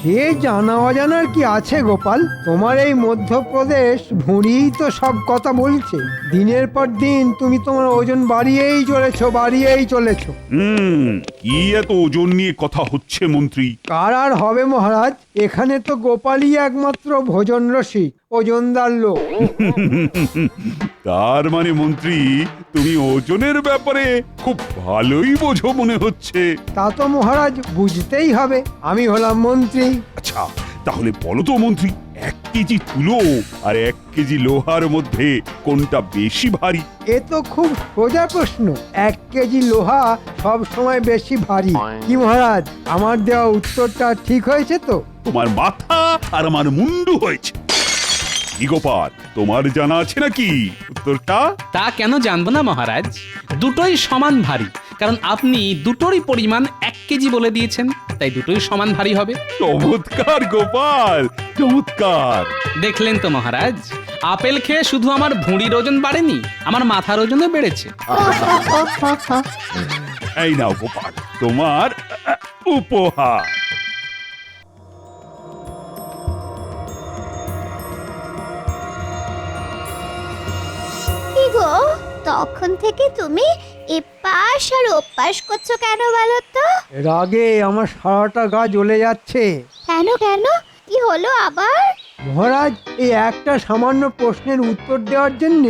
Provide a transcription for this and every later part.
সে জানা অজানার কি আছে গোপাল? তোমার এই মধ্যপ্রদেশ ভুঁড়িই তো সব কথা বলছে। দিনের পর দিন তুমি তোমার ওজন বাড়িয়েই চলেছো। কি এত ওজন নিয়ে কথা হচ্ছে মন্ত্রী? কার আর হবে মহারাজ, এখানে তো গোপালই একমাত্র ভোজন রসিক, ওজনদার লোক। তার মানে মন্ত্রী, তুমি ওজনের ব্যাপারে খুব ভালোই বোঝো মনে হচ্ছে। তা তো মহারাজ বুঝতেই হবে, আমি হলাম মন্ত্রী। আচ্ছা, তাহলে বলো তো মন্ত্রী, 1 কেজি তুলো আর 1 কেজি লোহার মধ্যে কোনটা বেশি ভারী? এ তো খুব সোজা প্রশ্ন। 1 কেজি লোহা সব সময় বেশি ভারী। কি মহারাজ, আমার দেওয়া উত্তরটা ঠিক হয়েছে তো? তোমার মাথা আর আমার মুন্ডু হয়েছে। কি গোপাল, তোমার জানা আছে নাকি উত্তরটা? তা কেন জানবো না মহারাজ, দুটোই সমান ভারী, কারণ আপনি দুটোরই পরিমাণ 1 কেজি বলে দিয়েছেন, তাই দুটোই সমান ভারী হবে। চমৎকার গোপাল, চমৎকার। দেখলেন তো মহারাজ, আপেল খেয়ে শুধু আমার ভুঁড়ির ওজন বাড়েনি, আমার মাথার ওজনও বেড়েছে। এই নাও গোপাল, তোমার উপহার। কি গো, তখন থেকে তুমি এপাশ আর ওপাশ করছো কেন বলো তো? রাগে আমার সারাটা গা জ্বলে যাচ্ছে। কেন কেন, কি হলো আবার? মহারাজ, এই একটা সামান্য প্রশ্নের উত্তর দেওয়ার জন্য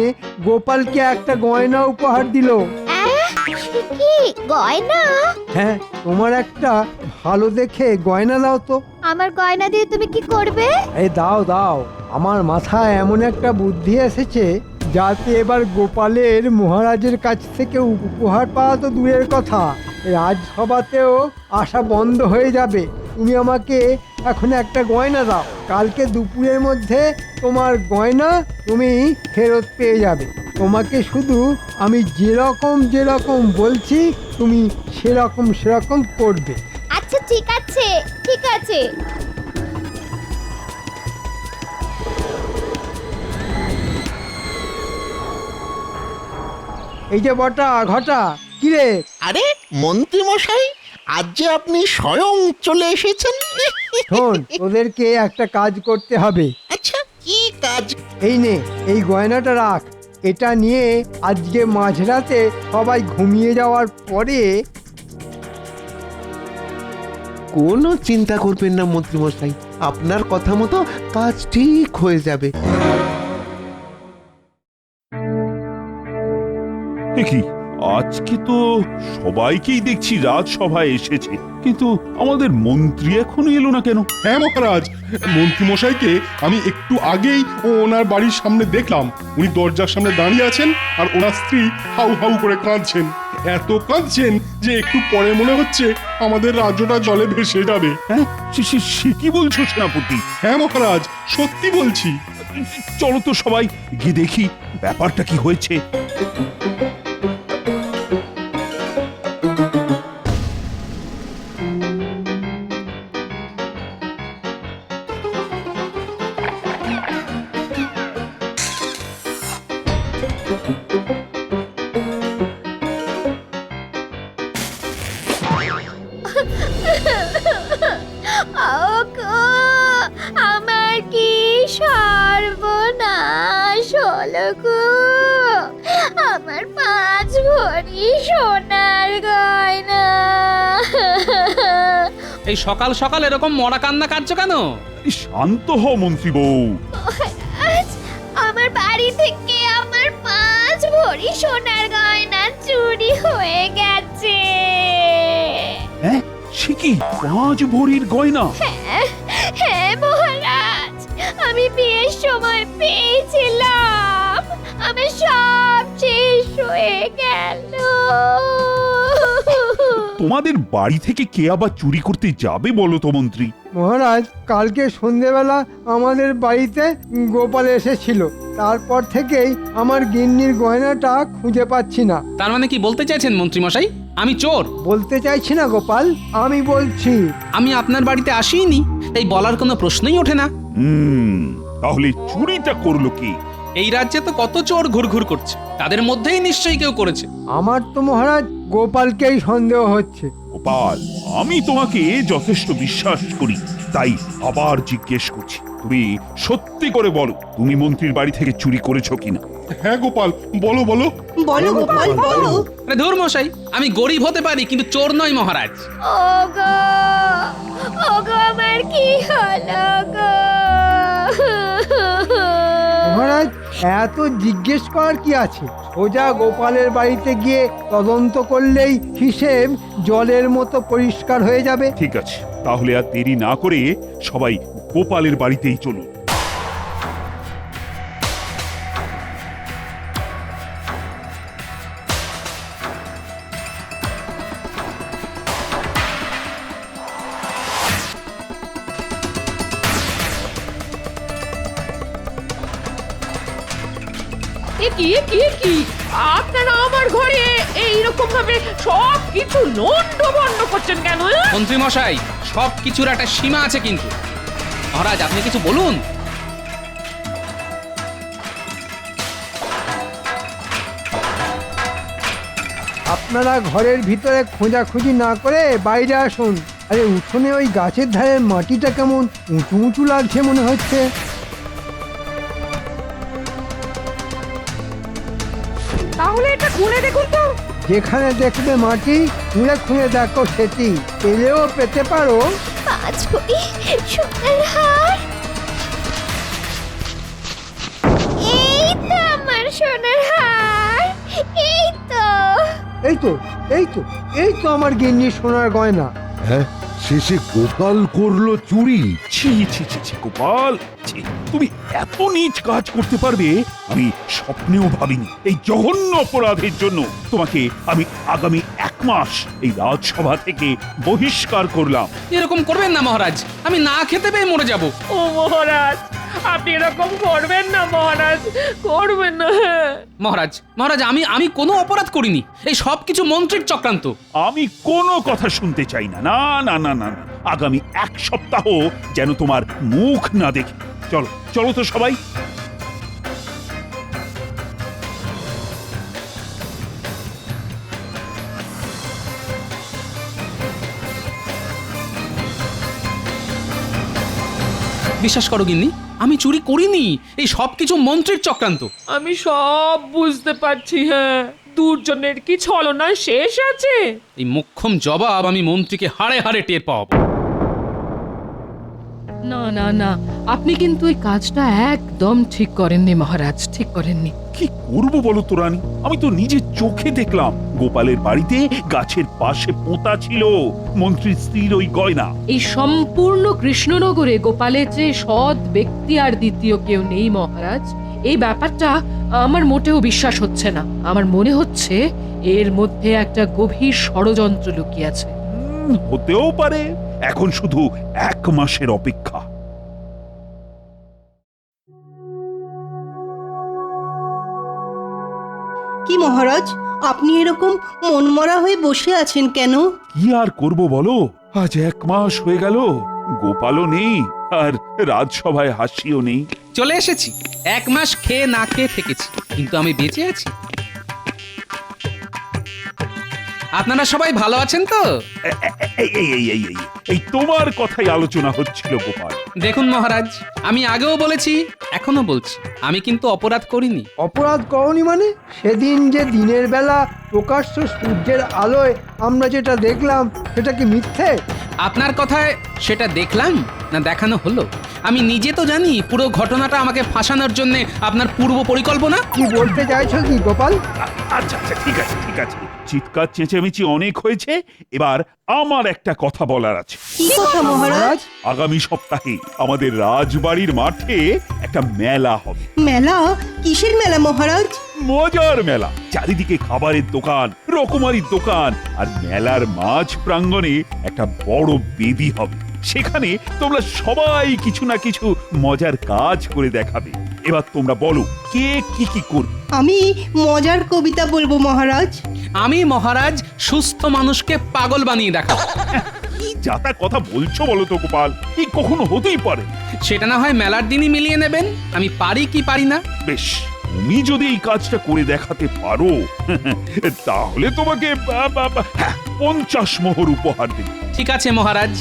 গোপালকে একটা গয়না উপহার দিল। সে কি গয়না? হ্যাঁ, তোমার একটা ভালো দেখে গয়না দাও তো। আমার গয়না দিয়ে তুমি কি করবে? এই দাও, আমার মাথায় এমন একটা বুদ্ধি এসেছে যাতে এবার গোপালের মহারাজের কাছ থেকে উপহার পাওয়া তো দূরের কথা, রাজসভাতেও আসা বন্ধ হয়ে যাবে। তুমি আমাকে এখন একটা গয়না দাও, কালকে দুপুরের মধ্যে তোমার গয়না তুমি ফেরত পেয়ে যাবে। তোমাকে শুধু আমি যেরকম বলছি তুমি সেরকম করবে। আচ্ছা ঠিক আছে, ঠিক আছে। এই যে বটা ঘটা, কিরে? আরে মন্ত্রী মশাই, আজ যে আপনি স্বয়ং চলে এসেছেন। শোন, তোদেরকে একটা কাজ করতে হবে। আচ্ছা, কি কাজ? এই নে, এই গয়নাটা রাখ। এটা নিয়ে আজকে মাঝরাতে সবাই ঘুমিয়ে যাওয়ার পরে কোনো চিন্তা করবেন না মন্ত্রী মশাই, আপনার কথা মতো কাজ ঠিক হয়ে যাবে। কি আজকে তো সবাইকেই দেখছি রাজসভায় এসেছে, কিন্তু আমাদের মন্ত্রী এখনো এলো না কেন? হ্যাঁ মহারাজ, মন্ত্রী মশাইকে আমি একটু আগেই ওনার বাড়ির সামনে দেখলাম। উনি দরজার সামনে দাঁড়িয়ে আছেন আর ওনার স্ত্রী হাউ হাউ করে কাঁদছেন। এত কাঁদছেন যে একটু পরে মনে হচ্ছে আমাদের রাজ্যটা জলে ভেসে যাবে। হ্যাঁ, সে কি বলছো সেনাপতি? হ্যাঁ মহারাজ, সত্যি বলছি। চলো তো সবাই গিয়ে দেখি ব্যাপারটা কি হয়েছে। আমার কি সর্বনাশ হলো গো! আমার 5 ভরি সোনার গয়না। এই সকাল সকাল এরকম মরা কান্না কাঁদছো কেন? শান্ত হও মন্ত্রী বউ। মহারাজ, আমার বাড়ি থেকে আমার 5 ভরি সোনার গয়না চুরি হয়ে গেছে। হ্যাঁ, সে কি 5 ভরির গয়না? হ্যাঁ মহারাজ, আমি বিয়ের সময় পেয়েছিলাম, আমার সব শেষ হয়ে গেল। তোমাদের বাড়ি থেকে কে আবার চুরি করতে যাবে বলো তো মন্ত্রী? মহারাজ, কালকে সন্ধেবেলা আমাদের বাড়িতে গোপাল এসেছিল, তারপর থেকেই আমার গিন্নির গয়নাটা খুঁজে পাচ্ছি না। তার মানে কি বলতে চাইছেন মন্ত্রী মশাই, আমি চোর? বলতে চাইছি না গোপাল, আমি বলছি আমি আপনার বাড়িতে আসিনি, তাই বলার কোনো প্রশ্নই ওঠে না। তাহলে চুরিটা করলো কি? এই রাজ্যে তো কত চোর ঘুরঘুর করছে, তাদের মধ্যেই নিশ্চয়ই কেউ করেছে। আমার তো মহারাজ গোপালকেই সন্দেহ হচ্ছে। গোপাল, আমি তোমাকে যথেষ্ট বিশ্বাস করি, তাই আবার জিজ্ঞেস করছি, তুমি সত্যি করে বলো তুমি মন্ত্রীর বাড়ি থেকে চুরি করেছো কিনা? হ্যাঁ গোপাল, বলো বলো। বলো গোপাল বলো। আরে ধুর মশাই, আমি গরিব হতে পারি কিন্তু চোর নই মহারাজ। ওগো ওগো আমার কি হলো গো? মহারাজ, এত জিজ্ঞেস করার কি আছে? সোজা গোপালের বাড়িতে গিয়ে তদন্ত করলেই হিসেব জলের মতো পরিষ্কার হয়ে যাবে। ঠিক আছে, তাহলে আর দেরি না করে সবাই গোপালের বাড়িতেই চলুন। কি কি কি আপনারা আমার ঘরে এইরকম ভাবে সব কিছু লন্ডভন্ড করছেন কেন? মন্ত্রী মশাই, সব কিছুর একটা সীমা আছে কিন্তু। মহারাজ, আপনি কিছু বলুন। আপনারা ঘরের ভিতরে খোঁজাখুঁজি না করে বাইরে আসুন। আরে উঠোনে ওই গাছের ধারের মাটিটা কেমন উঁচু উঁচু লাগছে মনে হচ্ছে। তাহলে এটা খুলে দেখুন তো। যেখানে দেখবে মাটি খুঁড়ে খুঁড়ে দেখো, সেটি পেলেও পেতে পারো। 5 ভরি সোনার হার। এই তো আমার সোনার হার, এই তো। এই তো এই তো এই তো আমার গিন্নির সোনার গয়না। হ্যাঁ, শেষে গোপাল করলো চুরি। ছি ছি ছি ছি গোপাল, ছি, তুমি এত নীচ কাজ করতে পারবে আমি স্বপ্নেও ভাবিনি। এই জঘন্য অপরাধের জন্য তোমাকে আমি আগামী 1 মাস এই রাজসভা থেকে বহিষ্কার করলাম। এরকম করবেন না মহারাজ, আমি না খেতে পেয়ে মরে যাব। ও মহারাজ, আপনি এরকম করবেন না মহারাজ, করবেন না। মহারাজ মহারাজ, আমি কোনো অপরাধ করিনি। এই সব কিছু মন্ত্রীর চক্রান্ত। আমি কোনো কথা শুনতে চাই না, না না না না না। আগামী 1 সপ্তাহ যেন তোমার মুখ না দেখি। চলো চলো তো সবাই। বিশ্বাস করো গিন্নি, আমি চুরি করিনি। এই সব কিছু মন্ত্রীর চক্রান্ত। আমি সব বুঝতে পারছি। হ্যাঁ, দুর্জনের কি ছলনা শেষ আছে? এই মোক্ষম জবাব আমি মন্ত্রীকে হাড়ে হাড়ে টের পাবো। না না না, আপনি কিন্তু এই কাজটা একদম ঠিক করেননি মহারাজ, ঠিক করেননি। কি করব বলো তো রানী, আমি তো নিজের চোখে দেখলাম গোপালের বাড়িতে গাছের পাশে পোঁতা ছিল মন্ত্রীর স্ত্রীর ওই গয়না। এই সম্পূর্ণ কৃষ্ণনগরে গোপালের যে সৎ ব্যক্তি আর দ্বিতীয় কেউ নেই মহারাজ, এই ব্যাপারটা আমার মোটেও বিশ্বাস হচ্ছে না। আমার মনে হচ্ছে এর মধ্যে একটা গভীর ষড়যন্ত্র লুকিয়ে আছে। হতেও পারে, এখন শুধু 1 মাসের অপেক্ষা। কি মহারাজ, আপনি এরকম মনমরা হয়ে বসে আছেন কেন? কি আর করব বলো, আজ 1 মাস হয়ে গেল, গোপালও নেই আর রাজসভায় হাসিও নেই। চলে এসেছি। 1 মাস খেয়ে না খেয়ে থেকেছি, কিন্তু আমি বেঁচে আছি। আপনারা সবাই ভালো আছেন তো? এই এই এই এই এই এই তোমার কথাই আলোচনা হচ্ছিল গোপাল। দেখুন মহারাজ, আমি আগেও বলেছি, এখনো বলছি, আমি কিন্তু অপরাধ করিনি। অপরাধ করনি মানে? সেদিন যে দিনের বেলা প্রকাশ্য সূর্যের আলোয় আমরা যেটা দেখলাম সেটা কি মিথ্যে? আপনার কথায় সেটা দেখলাম না দেখানো হলো? আমি নিজে তো জানি পুরো ঘটনাটা আমাকে ফাঁসানোর জন্য আপনার পূর্ব পরিকল্পনা। কি বলতে চাইছো কি গোপাল? আচ্ছা আচ্ছা, ঠিক আছে ঠিক আছে, চিৎকার চেঁচামেচি অনেক হয়েছে, এবার আমার একটা কথা বলার আছে। কি কথা মহারাজ? আগামী সপ্তাহে আমাদের রাজবাড়ির মাঠে একটা মেলা হবে। মেলা? কিসের মেলা মহারাজ? মজার মেলা, চারিদিকে খাবারের দোকান, রকমারির দোকান, আর মেলার মাঝ প্রাঙ্গণে একটা বড় বেদি হবে। সেখানে তোমরা সবাই কিছু না কিছু মজার কাজ করে দেখাবে। এবার তোমরা বলো কে কি কি করবে? আমি মজার কবিতা বলবো মহারাজ। আমি মহারাজ সুস্থ মানুষকে পাগল বানিয়ে দেখাবো। কি যাতা কথা বলছো বলো তো গোপাল, কি কখনো হতেই পারে? সেটা না হয় মেলার দিনই মিলিয়ে নেবেন, আমি পারি কি পারি না। বেশ, তুমি যদি এই কাজটা করে দেখাতে পারো তাহলে তোমাকে হ্যাঁ, 50 মোহর উপহার দেব। ঠিক আছে মহারাজ।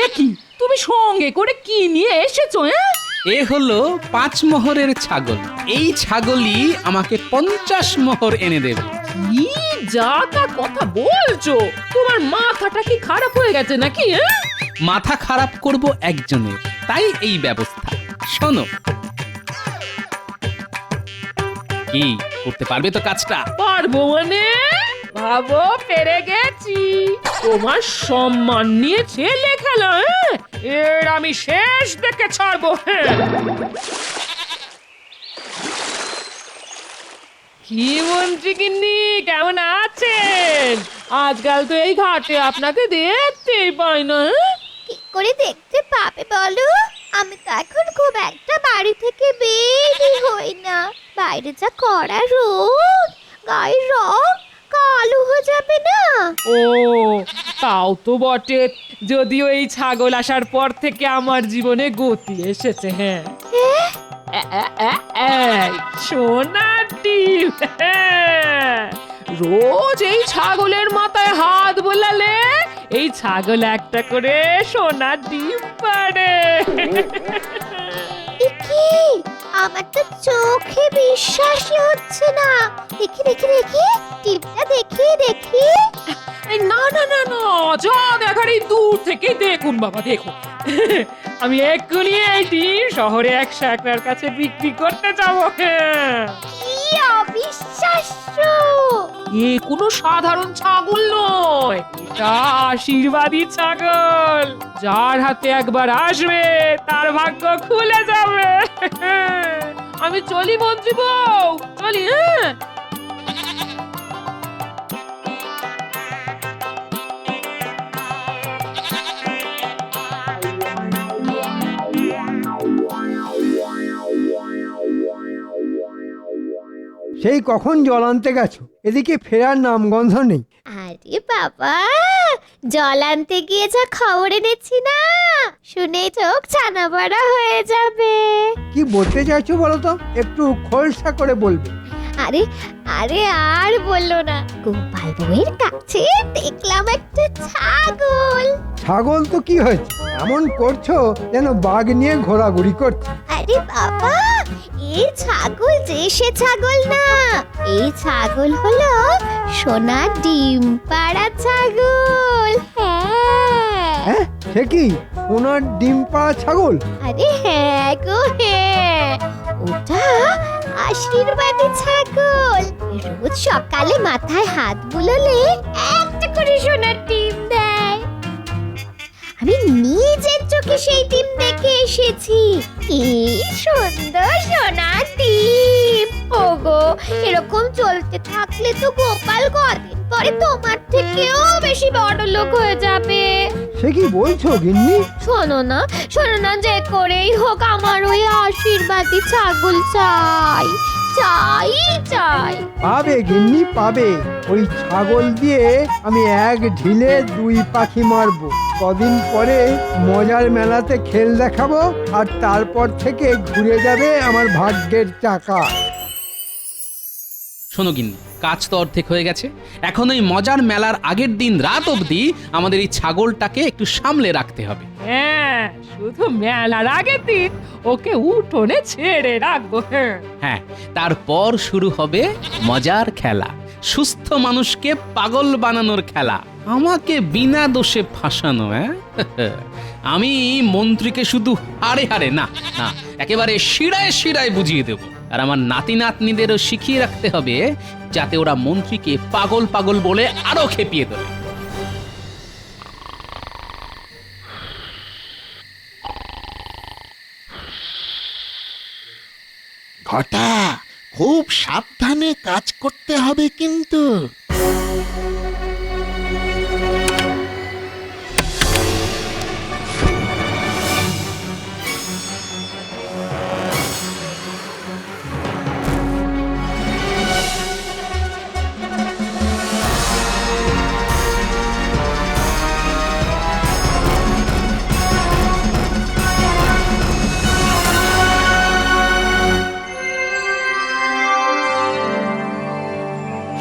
এ কি তুমি সঙ্গে করে কি নিয়ে এসেছো? এ হলো 5 মোহরের ছাগল। এই ছাগলই আমাকে 50 মোহর এনে দেবে। কি যা তা কথা বলছো? তোমার মাথাটা কি খারাপ হয়ে গেছে নাকি? মাথা খারাপ করব একজনের, তাই এই ব্যবস্থা। শোনো, কি করতে পারবে তো কাজটা? পারবো মানে? ভাবো পেরে গেছি। তোমার সম্মান নিয়ে ছেলে খেলা, এর আমি শেষ দেখে ছাড়বো। কি মন্ত্রী গিন্নি, কেমন আছেন? আজকাল তো এই ঘাটে আপনাকে দেখতেই পাই না। কি করে দেখতে পাবে বলো? আমি তো এখন খুব একটা বাড়ি থেকে বেরই হই না। বাইরে যা কড়া রোদ, গায়ের রং কালো হয়ে যাবে না? ও তাও তো বটে, যদিও এই ছাগল আসার পর থেকে আমার জীবনে গতি এসেছে। হ্যাঁ, সোনার ডিম। রোজ এই ছাগলের মাথায় হাত বোলালে এই ছাগল একটা করে সোনার ডিম পাড়ে। কি? আমার তো চোখে বিশ্বাসই হচ্ছে না। দেখি দেখি দেখি, টিপটা দেখি দেখি। না না না না, যা দেখার এই দূর থেকে দেখুন বাবা, দেখুন। আমি এক্ষুনি এই ডিম শহরে এক শাকরার কাছে বিক্রি করতে যাবো। কি অবিশ্বাস্য! এ কোনো সাধারণ ছাগল নয়, এটা আশীর্বাদী ছাগল। যার হাতে একবার আসবে তার ভাগ্য খুলে যাবে। আমি চলি মন্ত্রী বউ, চলি। হ্যাঁ, সেই কখন জল আনতে গেছো, এদিকে ফেরার নামগন্ধ নেই। আরে বাবা, জল আনতে গিয়ে যা খবর এনেছি না, শুনে চোখ ছানা বড়া হয়ে যাবে। কি বলতে চাইছো বলো তো, একটু খোলসা করে বলবে। আরে আরে আর বললো না, গোপাল বউয়ের কাছে দেখলাম একটা ছাগল। ছাগল তো কি হয়েছে, এমন করছো যেন বাঘ নিয়ে ঘোরাঘুরি করছে। আরে বাবা, এই ছাগল যে সে ছাগল না, এই ছাগল হলো সোনা ডিম পাড়া ছাগল। হ্যাঁ, সে কি সোনার ডিম পাড়া ছাগল? আরে হ্যাঁ গো হ্যাঁ, ওটা আশীর্বাদী ছাগল। রোজ সকালে মাথায় হাত বুলোলে একটা করে সোনার ডিম দেয়। আমি নিজের চোখে সেই ডিম দেখে এসেছি। কি সুন্দর সোনার ডিম! ওগো, এরকম চলতে থাকলে তো গোপাল কদিন পরে তোমার থেকেও বেশি বড় লোক হয়ে যাবে। সে কি বলছো গিন্নি? শোনো না, যে করেই হোক আমার ওই আশীর্বাদী ছাগল চাই, চাই চাই। পাবে গিন্নি, পাবে। ওই ছাগল দিয়ে আমি এক ঢিলে 2 পাখি মারবো। কদিন পরে মজার মেলাতে খেল দেখাবো, আর তারপর থেকে ঘুরে যাবে আমার ভাগ্যের চাকা। শোনো গিন্নি, কাজ তো অর্ধেক হয়ে গেছে। এখন ওই মজার মেলার আগের দিন রাত অবধি আমাদের এই ছাগলটাকে একটু সামলে রাখতে হবে। হ্যাঁ, শুধু মেলার আগের দিন ওকে উঠোনে ছেড়ে রাখবো। হ্যাঁ, তারপর শুরু হবে মজার খেলা, সুস্থ মানুষকে পাগল বানানোর খেলা, আমাকে বিনা দোষে ফাঁসানো। হ্যাঁ, আমি মন্ত্রীকে শুধু হারে হারে না না, একেবারে শিরায় শিরায় বুঝিয়ে দেব। আর আমার নাতি নাতনিদেরও শিখিয়ে রাখতে হবে, যাতে ওরা মন্ত্রীকে পাগল পাগল বলে আরো খেপিয়ে দেবে। ঘটা, খুব সাবধানে কাজ করতে হবে কিন্তু।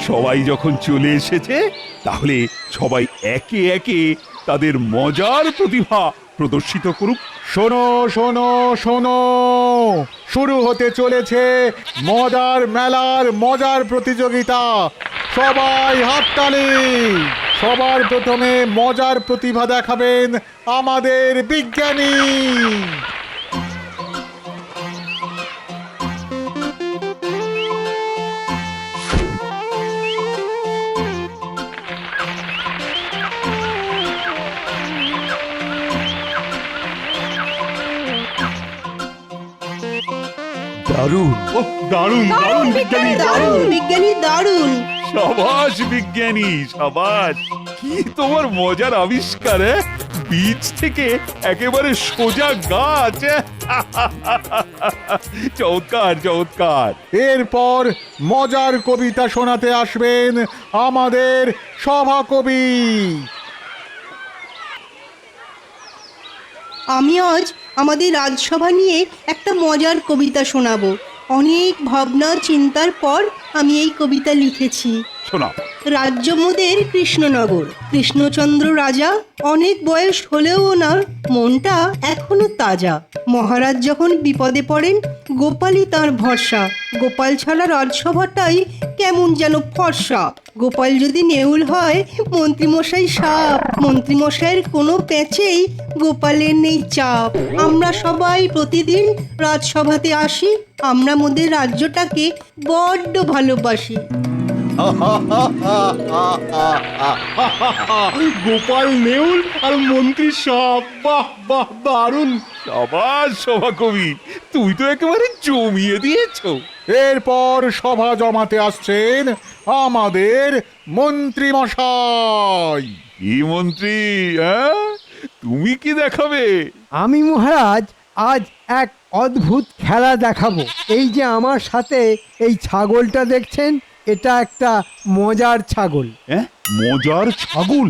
সবাই যখন চলে এসেছে তাহলে সবাই একে একে তাদের মজার প্রতিভা প্রদর্শিত করুক। শোনো শোনো শোনো, শুরু হতে চলেছে মজার মেলার মজার প্রতিযোগিতা। সবাই হাততালি। সবার প্রথমে মজার প্রতিভা দেখাবেন আমাদের বিজ্ঞানী। দারুণ! ও দারুণ দারুণ বিজ্ঞানী দারুণ বিজ্ঞানী দারুণ। সাবাস বিজ্ঞানী সাবাস! কি তোমার মজার আবিষ্কার! বীজ থেকে একেবারে সোজা গাছ! চমৎকার চমৎকার! এরপর মজার কবিতা শোনাতে আসবেন আমাদের সভাকবি। আমি আজ আমাদের রাজসভা নিয়ে একটা মজার কবিতা শোনাবো। অনেক ভাবনা চিন্তার পর আমি এই কবিতা লিখেছি। শোনা। রাজ্য মোদের কৃষ্ণনগর। কৃষ্ণচন্দ্র রাজা, অনেক বয়স হলেও ওনার মনটা এখনো তাজা। মহারাজ যখন বিপদে পড়েন, গোপালই তার ভরসা। গোপাল ছাড়া রাজসভাটাই কেমন যেন ফর্সা। গোপাল যদি নেউল হয়, মন্ত্রীমশাই সাপ। মন্ত্রীমশাইয়ের কোনো প্যাচেই গোপালের নেই চাপ। আমরা সবাই প্রতিদিন রাজসভাতে আসি। আমরা মোদের রাজ্যটাকে বড্ড ভালোবাসি। গোপাল নেউল আর মন্ত্রী সাপ, বাহ বাহ দারুণ! সাবাস সভাকবি, তুই তো একেবারে জমিয়ে দিয়েছো। এরপর সভা জমাতে আসছেন আমাদের মন্ত্রী মশাই। কি মন্ত্রী, হ্যাঁ? তুমি কি দেখাবে? আমি মহারাজ আজ এক অদ্ভুত খেলা দেখাবো। এই যে আমার সাথে এই ছাগলটা দেখছেন, এটা একটা মজার ছাগল। হ্যাঁ, মজার ছাগল?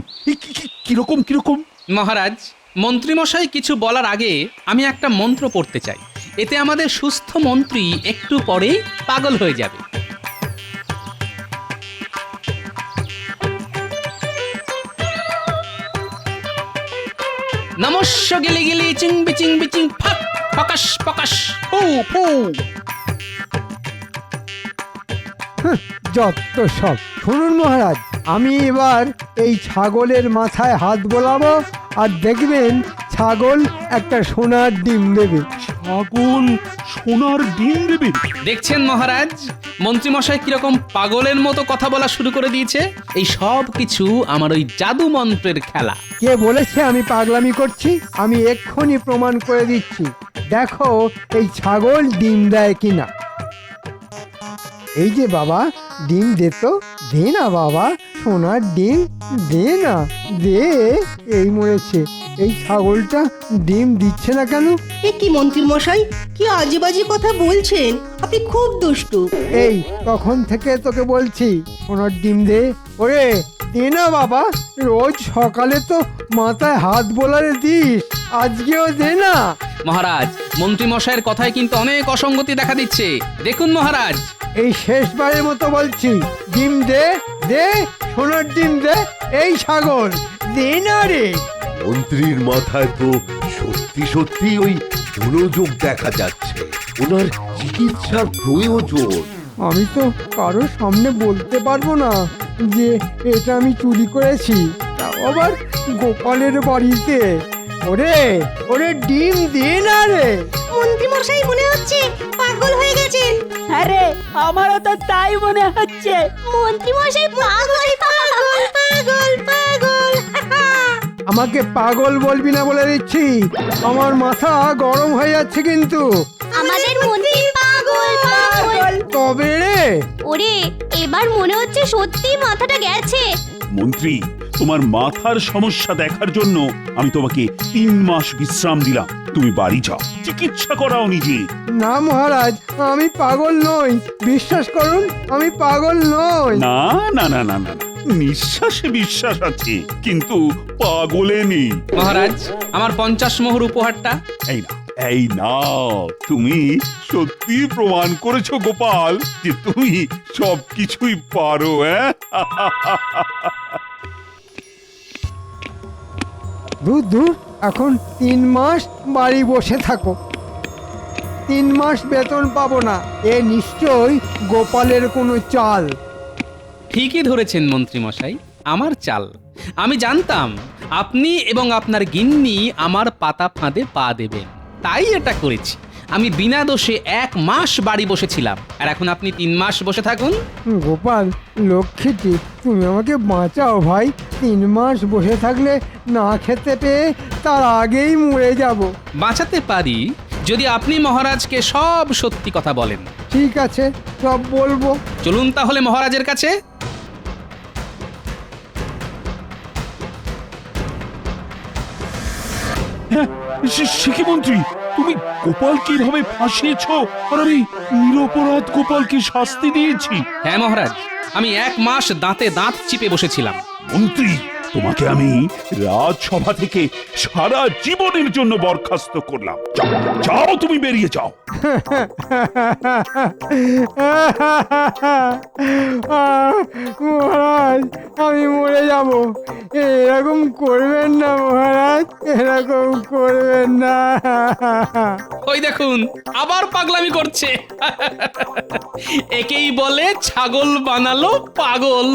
কিরকম কিরকম? মহারাজ, মন্ত্রীমশাই কিছু বলার আগে আমি একটা মন্ত্র পড়তে চাই। এতে আমাদের সুস্থ মন্ত্রী একটু পরেই পাগল হয়ে যাবে। নমস্য গিলি গিলি চিং বিচিং বিচিং ফাক ফকাশ ফকাশ ফু ফু। যত সব। শুনুন মহারাজ, আমি এবার এই ছাগলের মাথায় হাত বোলাবো আর দেখবেন ছাগল একটা সোনার ডিম দেবে। ছাগল সোনার ডিম দেবে? দেখছেন মহারাজ, মন্ত্রীমশাই কিরকম পাগলের মতো কথা বলা শুরু করে দিয়েছে। এই সব কিছু আমার ওই জাদু মন্ত্রের খেলা। কে বলেছে আমি পাগলামি করছি? আমি এক্ষুনি প্রমাণ করে দিচ্ছি। দেখো এই ছাগল ডিম দেয় কিনা। এই যে বাবা, ডিম দে তো, দে না বাবা, সোনার ডিম দে না, দে। এই মরেছে, এই ছাগলটা ডিম দিচ্ছে না কেন? এ কি মন্ত্রী মশাই, কি আজে বাজে কথা বলছেন? আপনি খুব দুষ্টু। এই তখন থেকে তোকে বলছি সোনার ডিম দে। ওরে দে না বাবা, রোজ সকালে তো মাথায় হাত বোলারে দিস, আজকেও দে না। মহারাজ, মন্ত্রীমশাইয়ের কথায় কিন্তু অনেক অসঙ্গতি দেখা দিচ্ছে। দেখুন মহারাজ, এই শেষবারের মতো বলছি, ডিম দে, দে সোনার ডিম দে। এই ছাগল দে না রে। মন্ত্রীর মাথায় তো সত্যি সত্যি ওই মনোযোগ দেখা যাচ্ছে, ওনার চিকিৎসার প্রয়োজন। আমি তো কারোর সামনে বলতে পারবো না যে এটা আমি চুরি করেছি, তাও আবার গোপালের বাড়িতে। ওরে ওরে ডিম দে না রে। মন্ত্রী মশাই মনে হচ্ছে পাগল হয়ে গেছেন। আরে আমারও তো তাই মনে হচ্ছে। মন্ত্রী মশাই পাগল পাগল পাগল পাগল। আমাকে পাগল বলবি না বলে দিচ্ছি, আমার মাথা গরম হয়ে যাচ্ছে কিন্তু। আমাদের মন্ত্রী পাগল পাগল। তবে রে, ওরে এবার মনে হচ্ছে সত্যি মাথাটা গেছে। মন্ত্রী, তোমার মাথার সমস্যা দেখার জন্য আমি তোমাকে 3 মাস বিশ্রাম দিলাম। তুমি বাড়ি যাও, চিকিৎসা করাও নিজে। না মহারাজ, আমি পাগল নই, বিশ্বাস করুন আমি পাগল নই। না না না না না, নিঃশ্বাসে বিশ্বাস আছে কিন্তু পাগলে নেই। মহারাজ, আমার 50 মোহর উপহারটা। এই না, এই নাও, তুমি সত্যি প্রমাণ করেছো গোপাল যে তুমি সবকিছুই পারো। দূর দূর, এখন 3 মাস বাড়ি বসে থাকো। 3 মাস বেতন পাবো না, এ নিশ্চয়ই গোপালের কোনো চাল। ঠিকই ধরেছেন মন্ত্রী মশাই, আমার চাল। আমি জানতাম আপনি এবং আপনার গিন্নি আমার পাতা ফাঁদে পা দেবেন, তাই এটা করেছি। আমি বিনা দোষে 1 মাস বাড়ি বসেছিলাম, আর এখন আপনি 3 মাস বসে থাকুন। গোপাল লক্ষ্মীটি, তুমি আমাকে বাঁচাও ভাই। 3 মাস বসে থাকলে না খেতে পেয়ে তার আগেই মরে যাব। বাঁচাতে পারি যদি আপনি মহারাজকে সব সত্যি কথা বলেন। ঠিক আছে, সব বলবো। চলুন তাহলে মহারাজের কাছে। সে কি মন্ত্রী, তুমি গোপালকে এভাবে ফাঁসিয়েছো আর আমি নিরপরাধ গোপালকে শাস্তি দিয়েছি? হ্যাঁ মহারাজ, আমি 1 মাস দাঁতে দাঁত চিপে বসেছিলাম। মন্ত্রী, তোমাকে আমি রাজসভা থেকে সারা জীবনের জন্য বরখাস্ত করলাম। যাও, যাও, তুমি বেরিয়ে যাও। মহারাজ, আমি মরে যাব। এরকম করবেন না মহারাজ, এরকম করবেন না। ওই দেখুন আবার পাগলামি করছে। একেই বলে ছাগল বানালো পাগল।